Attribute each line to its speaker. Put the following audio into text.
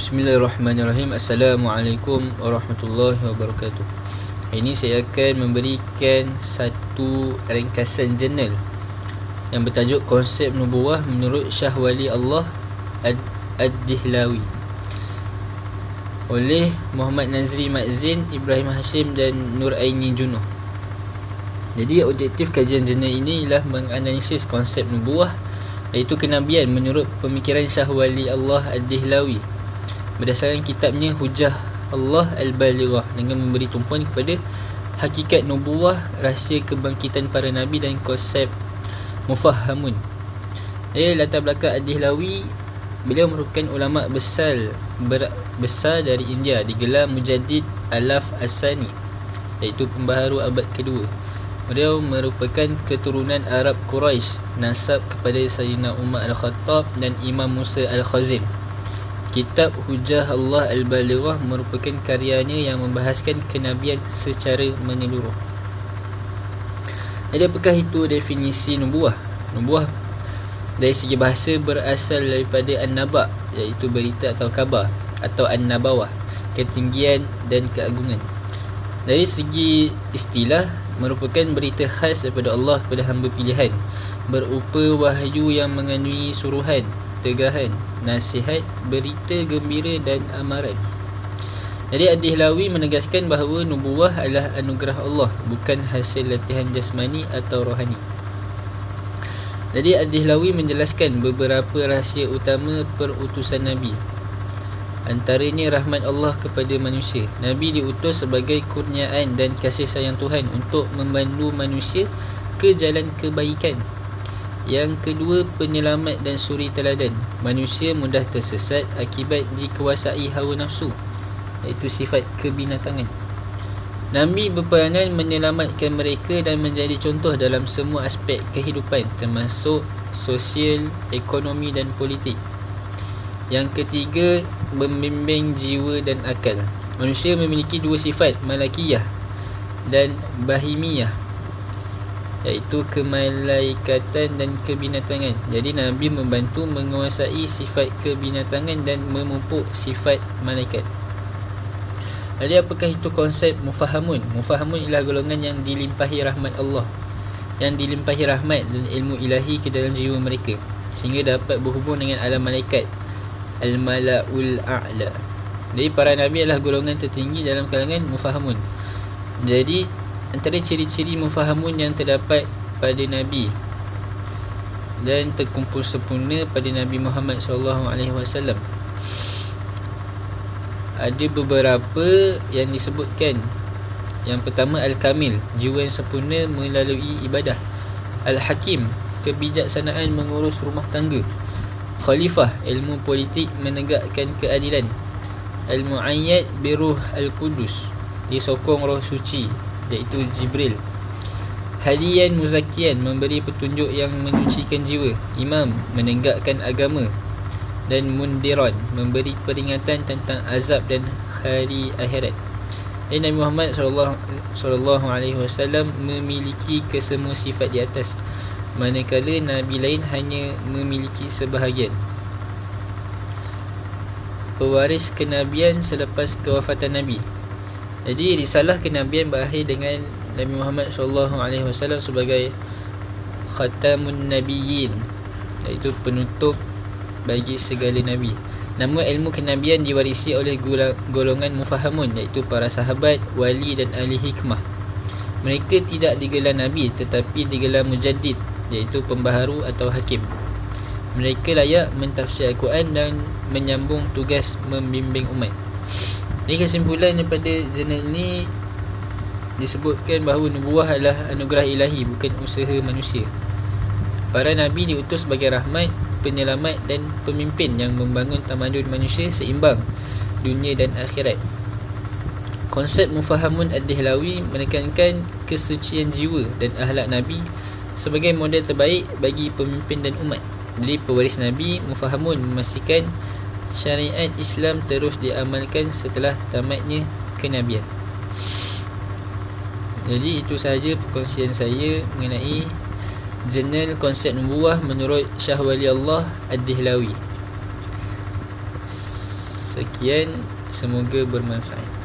Speaker 1: Bismillahirrahmanirrahim. Assalamualaikum warahmatullahi wabarakatuh. Hari ini saya akan memberikan satu ringkasan jurnal yang bertajuk Konsep Nubuwah menurut Syah Wali Allah Ad-Dihlawi oleh Muhammad Nazri Ma'zin, Ibrahim Hashim dan Nur Aini Juno. Jadi objektif kajian jurnal ini ialah menganalisis konsep nubuwah, iaitu kenabian menurut pemikiran Syah Wali Allah Ad-Dihlawi berdasarkan kitabnya Hujjah Allah Al-Balighah, dengan memberi tumpuan kepada hakikat nubuwah, rahsia kebangkitan para nabi dan konsep mufahamun. Latar belakang Ad-Dihlawi, beliau merupakan ulama besar dari India, digelar Mujaddid Alaf As-Sani, iaitu pembaharu abad kedua. Beliau merupakan keturunan Arab Quraisy, nasab kepada Sayyidina Umar Al-Khattab dan Imam Musa Al-Khazin. Kitab Hujjah Allah Al-Balighah merupakan karyanya yang membahaskan kenabian secara menyeluruh. Jadi apakah itu definisi nubuwah? Nubuwah dari segi bahasa berasal daripada an-naba', iaitu berita atau khabar, atau an-nabawah, ketinggian dan keagungan. Dari segi istilah, merupakan berita khas daripada Allah kepada hamba pilihan, berupa wahyu yang mengandungi suruhan, tegahan, nasihat, berita gembira dan amaran. Jadi Ad-Dihlawi menegaskan bahawa nubuwah adalah anugerah Allah, bukan hasil latihan jasmani atau rohani. Jadi Ad-Dihlawi menjelaskan beberapa rahsia utama perutusan Nabi. Antaranya rahmat Allah kepada manusia. Nabi diutus sebagai kurniaan dan kasih sayang Tuhan untuk memandu manusia ke jalan kebaikan. Yang kedua, penyelamat dan suri teladan. Manusia mudah tersesat akibat dikuasai hawa nafsu, iaitu sifat kebinatangan. Nabi berperanan menyelamatkan mereka dan menjadi contoh dalam semua aspek kehidupan, termasuk sosial, ekonomi dan politik. Yang ketiga, membimbing jiwa dan akal. Manusia memiliki dua sifat, malakiyah dan bahimiyah, iaitu kemalaikatan dan kebinatangan. Jadi Nabi membantu menguasai sifat kebinatangan dan memupuk sifat malaikat. Jadi apakah itu konsep mufahamun? Mufahamun ialah golongan yang dilimpahi rahmat Allah, yang dilimpahi rahmat dan ilmu ilahi ke dalam jiwa mereka, sehingga dapat berhubung dengan alam malaikat, Al-Mala'ul A'la. Jadi para Nabi adalah golongan tertinggi dalam kalangan mufahamun. Jadi antara ciri-ciri mufahamun yang terdapat pada Nabi dan terkumpul sempurna pada Nabi Muhammad SAW, ada beberapa yang disebutkan. Yang pertama, Al-Kamil, jiwa yang sempurna melalui ibadah. Al-Hakim, kebijaksanaan mengurus rumah tangga. Khalifah, ilmu politik menegakkan keadilan. Al-Mu'ayyad biruh Al-Qudus, disokong roh suci, iaitu Jibril. Hadiyan Muzakian, memberi petunjuk yang menyucikan jiwa. Imam, menegakkan agama. Dan Mundiran, memberi peringatan tentang azab dan hari akhirat. Nabi Muhammad SAW memiliki kesemua sifat di atas, manakala Nabi lain hanya memiliki sebahagian. Pewaris kenabian selepas kewafatan Nabi. Jadi risalah kenabian berakhir dengan Nabi Muhammad SAW sebagai Khatamun Nabiyyin, iaitu penutup bagi segala Nabi. Namun ilmu kenabian diwarisi oleh golongan mufahamun, iaitu para sahabat, wali dan ahli hikmah. Mereka tidak digelar Nabi, tetapi digelar Mujaddid, iaitu pembaharu atau hakim. Mereka layak mentafsir Al-Quran dan menyambung tugas membimbing umat. Jadi kesimpulan daripada jurnal ini disebutkan bahawa nubuwah adalah anugerah ilahi, bukan usaha manusia. Para Nabi diutus sebagai rahmat, penyelamat dan pemimpin yang membangun tamadun manusia seimbang dunia dan akhirat. Konsep mufahamun Ad-Dihlawi menekankan kesucian jiwa dan akhlak Nabi sebagai model terbaik bagi pemimpin dan umat. Jadi pewaris Nabi mufahamun memastikan syariat Islam terus diamalkan setelah tamatnya kenabian. Jadi itu sahaja perkongsian saya mengenai jurnal konsep nubuwah menurut Syah Wali Allah Ad-Dihlawi. Sekian, semoga bermanfaat.